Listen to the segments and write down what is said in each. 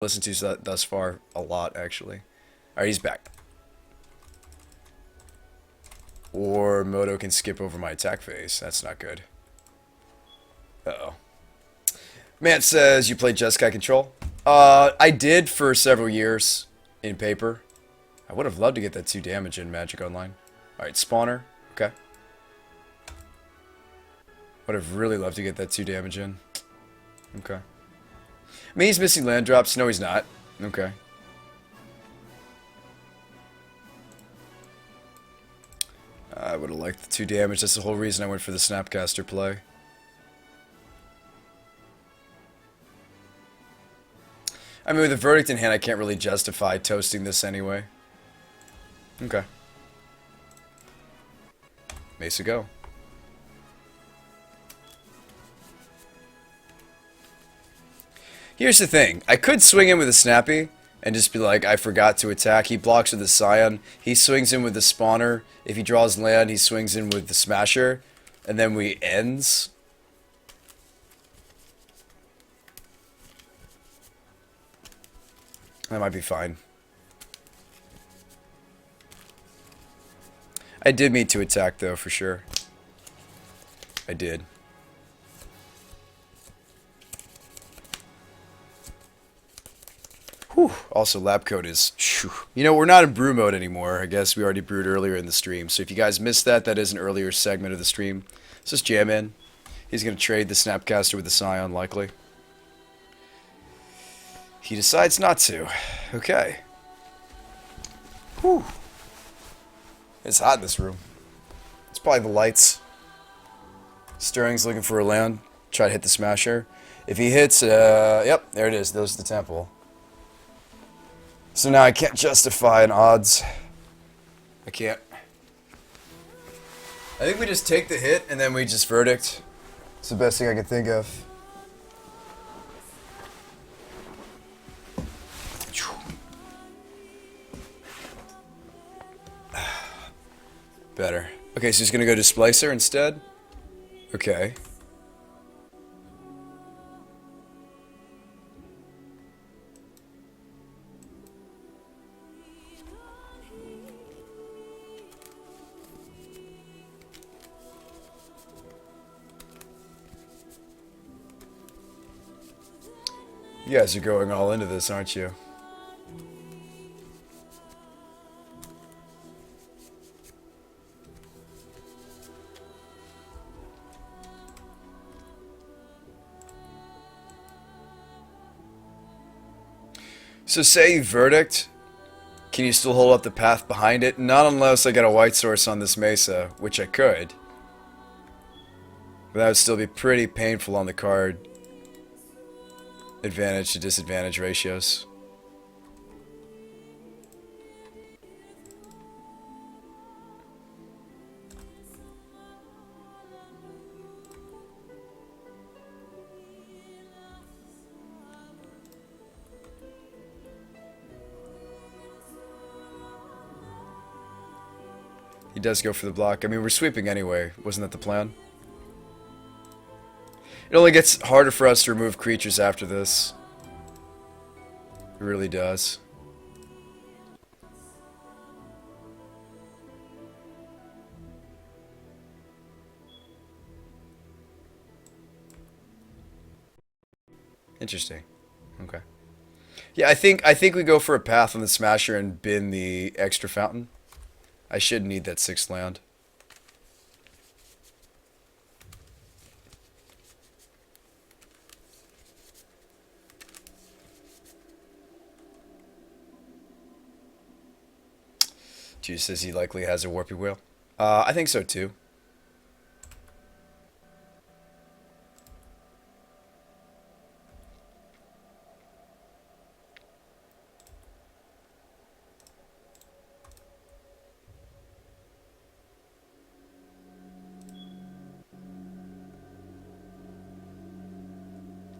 listened to thus far a lot, actually. Alright, he's back. Or Moto can skip over my attack phase. That's not good. Uh-oh. Mant says you played Jeskai Control. I did for several years in paper. I would have loved to get that 2 damage in Magic Online. Alright, Spawner. Okay. Would have really loved to get that 2 damage in. Okay. I mean, he's missing land drops. No, he's not. Okay. I would have liked the 2 damage. That's the whole reason I went for the Snapcaster play. I mean, with a Verdict in hand, I can't really justify toasting this anyway. Okay. Mesa go. Here's the thing. I could swing in with a Snappy and just be like, I forgot to attack. He blocks with the Scion. He swings in with the Spawner. If he draws land, he swings in with the Smasher. And then we ends. That might be fine. I did mean to attack, though, for sure. I did. Whew. Also, lab coat is... Whew. You know, we're not in brew mode anymore. I guess we already brewed earlier in the stream. So if you guys missed that, that is an earlier segment of the stream. Let's just jam in. He's going to trade the Snapcaster with the Scion, likely. He decides not to. Okay. Whew. It's hot in this room. It's probably the lights. Stirring's looking for a land. Try to hit the Smasher. If he hits, yep, there it is. There's the temple. So now I can't justify an odds. I can't. I think we just take the hit and then we just Verdict. It's the best thing I can think of. Better. Okay, so he's gonna go Displacer instead? Okay. You guys are going all into this, aren't you? So say Verdict, can you still hold up the path behind it? Not unless I get a white source on this Mesa, which I could. But that would still be pretty painful on the card. Advantage to disadvantage ratios. He does go for the block. I mean, we're sweeping anyway. Wasn't that the plan? It only gets harder for us to remove creatures after this. It really does. Interesting. Okay. Yeah, I think we go for a path on the Smasher and bin the extra fountain. I should need that 6th land. Juice says he likely has a Warpy Wheel. I think so too.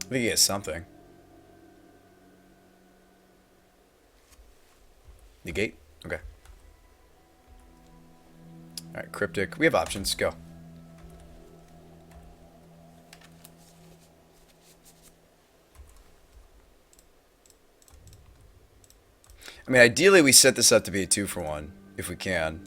I think he has something. Negate? Okay. Alright, Cryptic. We have options. Go. I mean, ideally we set this up to be a 2-for-1, if we can.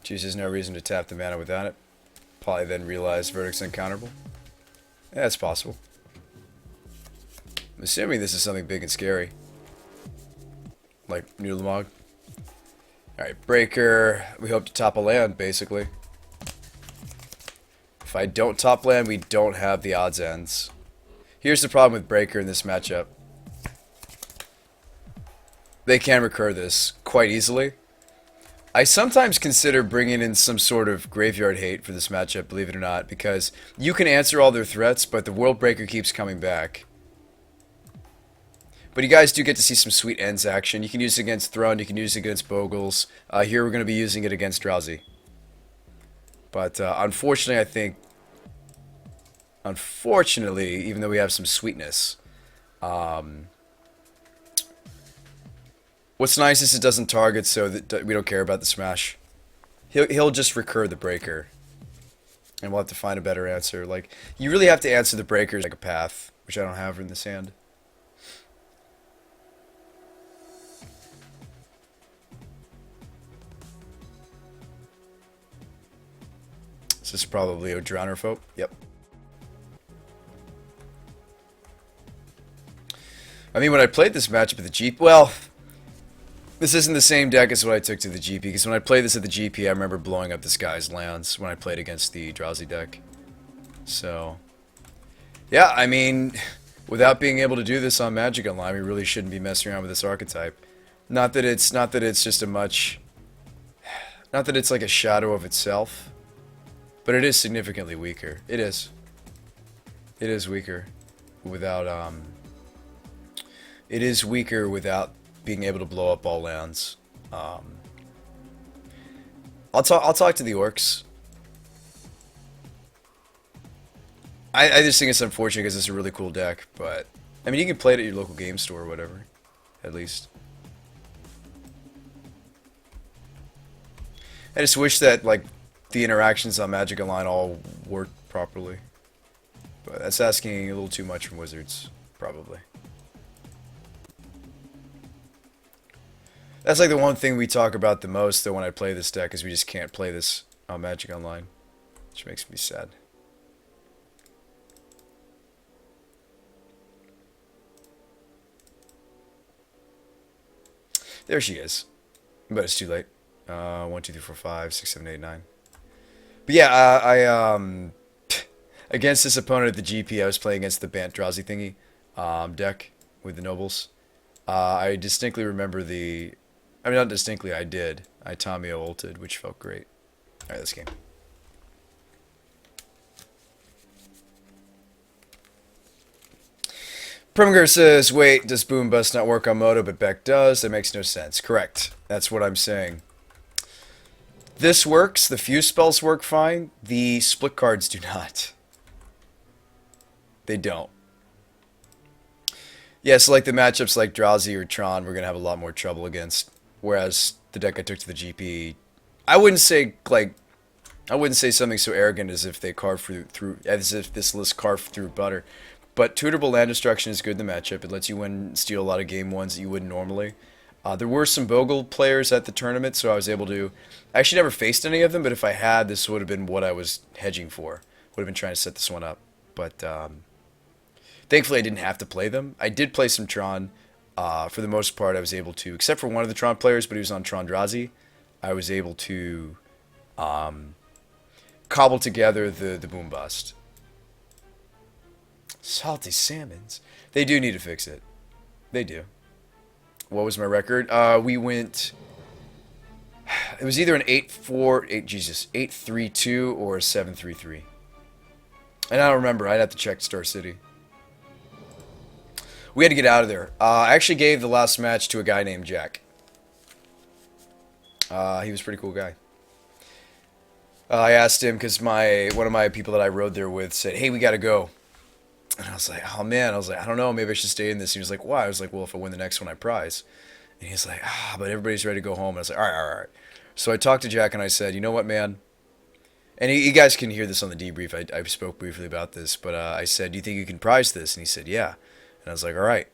Chooses no reason to tap the mana without it. Probably then realize Verdict's uncounterable. Yeah, it's possible. I'm assuming this is something big and scary. Like Nulamog. Alright, Breaker. We hope to top a land, basically. If I don't top land, we don't have the odds ends. Here's the problem with Breaker in this matchup. They can recur this quite easily. I sometimes consider bringing in some sort of graveyard hate for this matchup, believe it or not, because you can answer all their threats, but the World Breaker keeps coming back. But you guys do get to see some sweet ends action. You can use it against Thrund, you can use it against Bogles. Here we're going to be using it against Drowsy. But unfortunately, I think... Unfortunately, even though we have some sweetness... What's nice is it doesn't target, so that we don't care about the smash. He'll just recur the Breaker. And we'll have to find a better answer. Like, you really have to answer the Breakers like a path, which I don't have in this hand. This is probably a Drowner Folk. Yep. I mean, when I played this matchup at the GP, well, this isn't the same deck as what I took to the GP, because when I played this at the GP, I remember blowing up this guy's lands when I played against the Drowsy deck. So, yeah, I mean, without being able to do this on Magic Online, we really shouldn't be messing around with this archetype. Not that it's just a much, not that it's like a shadow of itself, but it is significantly weaker. It is. It is weaker without it is weaker without being able to blow up all lands. I'll talk to the orcs. I just think it's unfortunate because it's a really cool deck, but I mean you can play it at your local game store or whatever, at least. I just wish that like the interactions on Magic Online all worked properly, but that's asking a little too much from Wizards, probably. That's like the one thing we talk about the most, though, when I play this deck, is we just can't play this on Magic Online, which makes me sad. There she is, but it's too late. 1, 2, 3, 4, 5, 6, 7, 8, 9. But yeah, I against this opponent at the GP, I was playing against the Bant Drowsy thingy deck with the Nobles. I distinctly remember the... I mean, not distinctly, I did. I Tomio ulted, which felt great. Alright, let's game. Primiger says, wait, does Boom Bust not work on Moto, but Beck does? That makes no sense. Correct. That's what I'm saying. This works. The fuse spells work fine. The split cards do not. They don't. Yeah, so like the matchups like Drowsy or Tron, we're going to have a lot more trouble against. Whereas the deck I took to the GP, I wouldn't say something so arrogant as if they carved through as if this list carved through butter. But Tutorable Land Destruction is good in the matchup. It lets you win, steal a lot of game ones that you wouldn't normally. There were some Bogle players at the tournament, so I was able to... I actually never faced any of them, but if I had, this would have been what I was hedging for. Would have been trying to set this one up. But thankfully I didn't have to play them. I did play some Tron. For the most part, I was able to, except for one of the Tron players, but he was on Tron Drowsy, I was able to cobble together the Boom Bust. Salty salmons. They do need to fix it. They do. What was my record? We went... It was either an 8-3-2 or a 7-3-3. And I don't remember. I'd have to check Star City. We had to get out of there. I actually gave the last match to a guy named Jack. He was a pretty cool guy. I asked him because one of my people that I rode there with said, hey, we got to go. And I was like, oh man, I was like, I don't know, maybe I should stay in this. And he was like, why? I was like, well, if I win the next one, I prize. And he's like, but everybody's ready to go home. And I was like, all right, all right, all right. So I talked to Jack and I said, you know what, man? And you guys can hear this on the debrief. I spoke briefly about this, but I said, do you think you can prize this? And he said, yeah. And I was like, all right,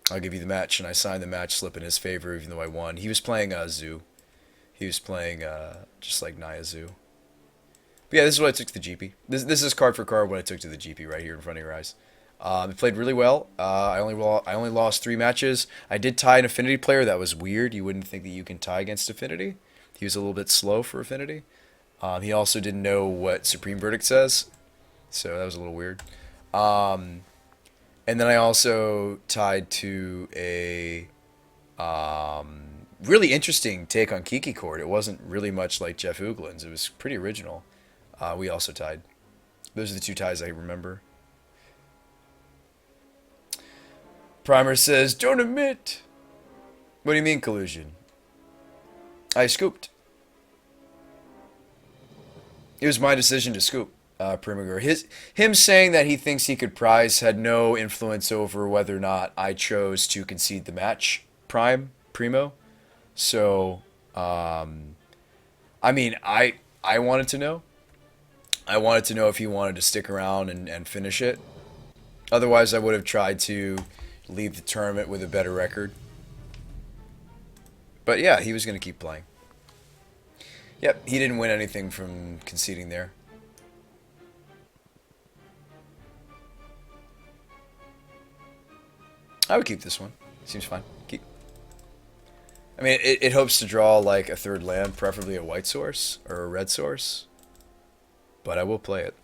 I'll give you the match. And I signed the match slip in his favor, even though I won. He was playing Zoo. He was playing just like Naya Zoo. But yeah, this is what I took to the GP. This is card for card what I took to the GP right here in front of your eyes. It played really well. I only lost 3 matches. I did tie an Affinity player. That was weird. You wouldn't think that you can tie against Affinity. He was a little bit slow for Affinity. He also didn't know what Supreme Verdict says, so that was a little weird. And then I also tied to a really interesting take on Kiki Court. It wasn't really much like Jeff Hoogland's. It was pretty original. We also tied. Those are the 2 ties I remember. Primer says, don't admit. What do you mean collusion? I scooped. It was my decision to scoop Primoger. Him saying that he thinks he could prize had no influence over whether or not I chose to concede the match Primo. So, I mean, I wanted to know. I wanted to know if he wanted to stick around and finish it. Otherwise, I would have tried to leave the tournament with a better record. But yeah, he was going to keep playing. Yep, he didn't win anything from conceding there. I would keep this one. Seems fine. Keep. I mean, it hopes to draw like a 3rd land, preferably a white source or a red source. But I will play it.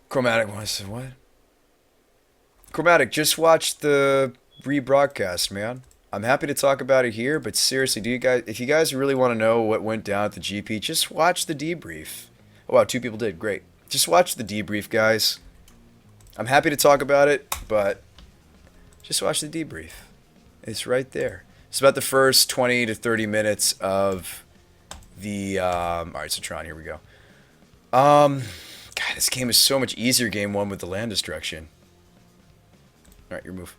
Chromatic wants to what? Chromatic, just watch the rebroadcast, man. I'm happy to talk about it here, but seriously, if you guys really want to know what went down at the GP, just watch the debrief. Oh wow, 2 people did. Great. Just watch the debrief, guys. I'm happy to talk about it, but just watch the debrief. It's right there. It's about the first 20 to 30 minutes of the alright, so Tron, here we go. God, this game is so much easier game 1 with the land destruction. Alright, your move.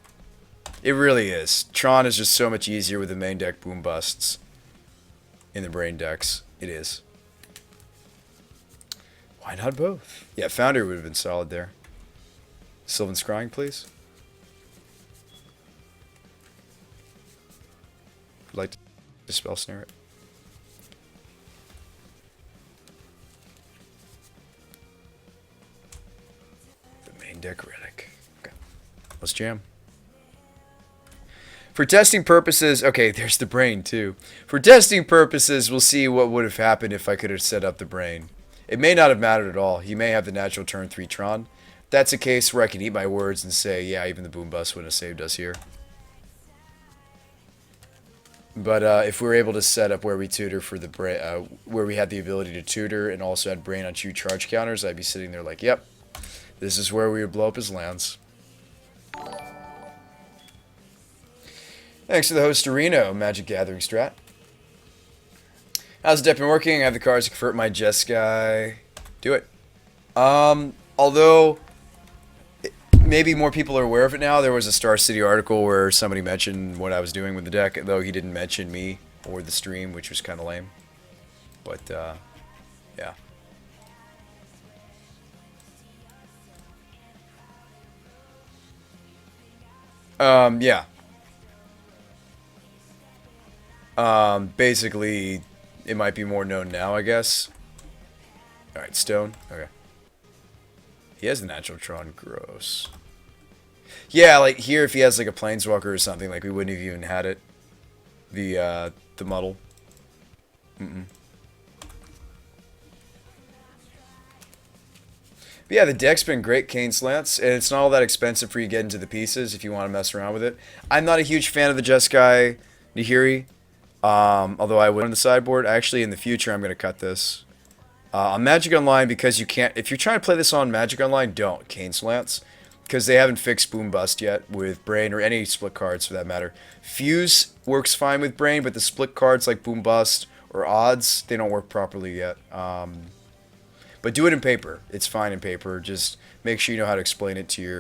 It really is. Tron is just so much easier with the main deck boom busts in the brain decks. It is. Why not both? Yeah, Founder would have been solid there. Sylvan Scrying, please. Would like to spell snare it. The main deck relic. Okay. Let's jam. For testing purposes, okay, there's the brain too. For testing purposes, we'll see what would have happened if I could have set up the brain. It may not have mattered at all. He may have the natural turn 3 Tron. That's a case where I can eat my words and say, yeah, even the boom bust wouldn't have saved us here. But if we were able to set up where we tutor for the brain, where we had the ability to tutor and also had brain on 2 charge counters, I'd be sitting there like, yep, this is where we would blow up his lands. Thanks to the host Reno, Magic Gathering Strat. How's the deck been working? I have the cards to convert my Jeskai. Do it. Although maybe more people are aware of it now. There was a Star City article where somebody mentioned what I was doing with the deck, though he didn't mention me or the stream, which was kind of lame. But yeah. Yeah. Basically, it might be more known now, I guess. Alright, Stone. Okay. He has the natural Tron. Gross. Yeah, like here, if he has like a Planeswalker or something, like we wouldn't have even had it. The muddle. But yeah, the deck's been great, Cane Slants, and it's not all that expensive for you to get into the pieces if you want to mess around with it. I'm not a huge fan of the Jeskai Nahiri, although I would on the sideboard. Actually, in the future, I'm going to cut this. On Magic Online, because you can't... If you're trying to play this on Magic Online, don't, Cane Slants, because they haven't fixed Boom Bust yet with Brain, or any split cards for that matter. Fuse works fine with Brain, but the split cards like Boom Bust or Odds, they don't work properly yet. But do it in paper. It's fine in paper. Just make sure you know how to explain it to